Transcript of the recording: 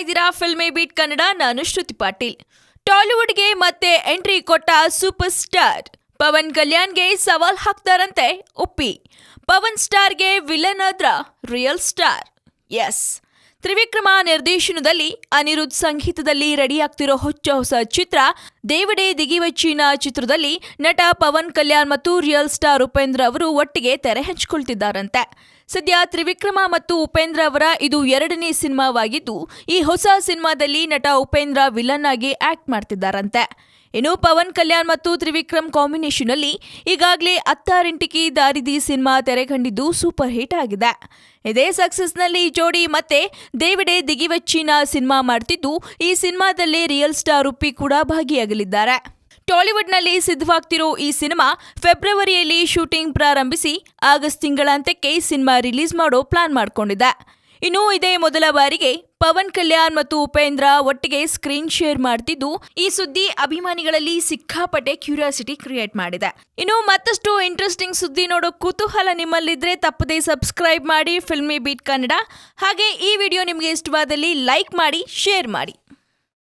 ಇದ್ದೀರಾ filmy beet Kannada. ನಾನು ಶ್ರುತಿ ಪಾಟೀಲ್. ಟಾಲಿವುಡ್ಗೆ ಮತ್ತೆ ಎಂಟ್ರಿ ಕೊಟ್ಟ ಸೂಪರ್ ಸ್ಟಾರ್ ಪವನ್ ಕಲ್ಯಾಣ್ಗೆ ಸವಾಲ್ ಹಾಕ್ತಾರಂತೆ ಉಪ್ಪಿ. ಪವನ್ ಸ್ಟಾರ್ಗೆ ವಿಲನ್ ಆದ್ರ ರಿಯಲ್ ಸ್ಟಾರ್. ಎಸ್, ತ್ರಿವಿಕ್ರಮ ನಿರ್ದೇಶನದಲ್ಲಿ ಅನಿರುದ್ಧ್ ಸಂಗೀತದಲ್ಲಿ ರೆಡಿಯಾಗ್ತಿರೋ ಹೊಸ ಚಿತ್ರ ದೇವಡೆ ದಿಗಿವಚ್ಚಿನ ಚಿತ್ರದಲ್ಲಿ ನಟ ಪವನ್ ಕಲ್ಯಾಣ್ ಮತ್ತು ರಿಯಲ್ ಸ್ಟಾರ್ ಉಪೇಂದ್ರ ಅವರು ಒಟ್ಟಿಗೆ ತೆರೆ ಹಂಚಿಕೊಳ್ತಿದ್ದಾರಂತೆ. ಸದ್ಯ ತ್ರಿವಿಕ್ರಮ ಮತ್ತು ಉಪೇಂದ್ರ ಅವರ ಇದು 2ನೇ ಸಿನಿಮಾವಾಗಿದ್ದು, ಈ ಹೊಸ ಸಿನಿಮಾದಲ್ಲಿ ನಟ ಉಪೇಂದ್ರ ವಿಲನ್ ಆಗಿ ಆಕ್ಟ್ ಮಾಡ್ತಿದ್ದಾರಂತೆ. ಇನ್ನು ಪವನ್ ಕಲ್ಯಾಣ್ ಮತ್ತು ತ್ರಿವಿಕ್ರಮ್ ಕಾಂಬಿನೇಷನ್ ಅಲ್ಲಿ ಈಗಾಗಲೇ ಅತ್ತಾರಿಂಟಿಕಿ ದಾರಿದಿ ಸಿನಿಮಾ ತೆರೆಕಂಡಿದ್ದು ಸೂಪರ್ ಹಿಟ್ ಆಗಿದೆ. ಇದೇ ಸಕ್ಸಸ್ನಲ್ಲಿ ಜೋಡಿ ಮತ್ತೆ ದೇವಡೆ ದಿಗಿವಚ್ಚಿನ ಸಿನಿಮಾ ಮಾಡ್ತಿದ್ದು, ಈ ಸಿನಿಮಾದಲ್ಲಿ ರಿಯಲ್ ಸ್ಟಾರ್ ಉಪ್ಪಿ ಕೂಡ ಭಾಗಿಯಾಗಲಿದ್ದಾರೆ. ಟಾಲಿವುಡ್ನಲ್ಲಿ ಸಿದ್ಧವಾಗ್ತಿರೋ ಈ ಸಿನಿಮಾ ಫೆಬ್ರವರಿಯಲ್ಲಿ ಶೂಟಿಂಗ್ ಪ್ರಾರಂಭಿಸಿ ಆಗಸ್ಟ್ ತಿಂಗಳಾಂತ್ಯಕ್ಕೆ ಸಿನಿಮಾ ರಿಲೀಸ್ ಮಾಡೋ ಪ್ಲಾನ್ ಮಾಡ್ಕೊಂಡಿದೆ. ಇನ್ನು ಇದೇ ಮೊದಲ ಬಾರಿಗೆ ಪವನ್ ಕಲ್ಯಾಣ್ ಮತ್ತು ಉಪೇಂದ್ರ ಒಟ್ಟಿಗೆ ಸ್ಕ್ರೀನ್ ಶೇರ್ ಮಾಡ್ತಿದ್ದು, ಈ ಸುದ್ದಿ ಅಭಿಮಾನಿಗಳಲ್ಲಿ ಸಿಕ್ಕಾಪಟ್ಟೆ ಕ್ಯೂರಿಯಾಸಿಟಿ ಕ್ರಿಯೇಟ್ ಮಾಡಿದೆ. ಇನ್ನು ಮತ್ತಷ್ಟು ಇಂಟ್ರೆಸ್ಟಿಂಗ್ ಸುದ್ದಿ ನೋಡೋ ಕುತೂಹಲ ನಿಮ್ಮಲ್ಲಿದ್ರೆ ತಪ್ಪದೇ ಸಬ್ಸ್ಕ್ರೈಬ್ ಮಾಡಿ ಫಿಲ್ಮಿ ಬೀಟ್ ಕನ್ನಡ. ಹಾಗೆ ಈ ವಿಡಿಯೋ ನಿಮಗೆ ಇಷ್ಟವಾದಲ್ಲಿ ಲೈಕ್ ಮಾಡಿ, ಶೇರ್ ಮಾಡಿ.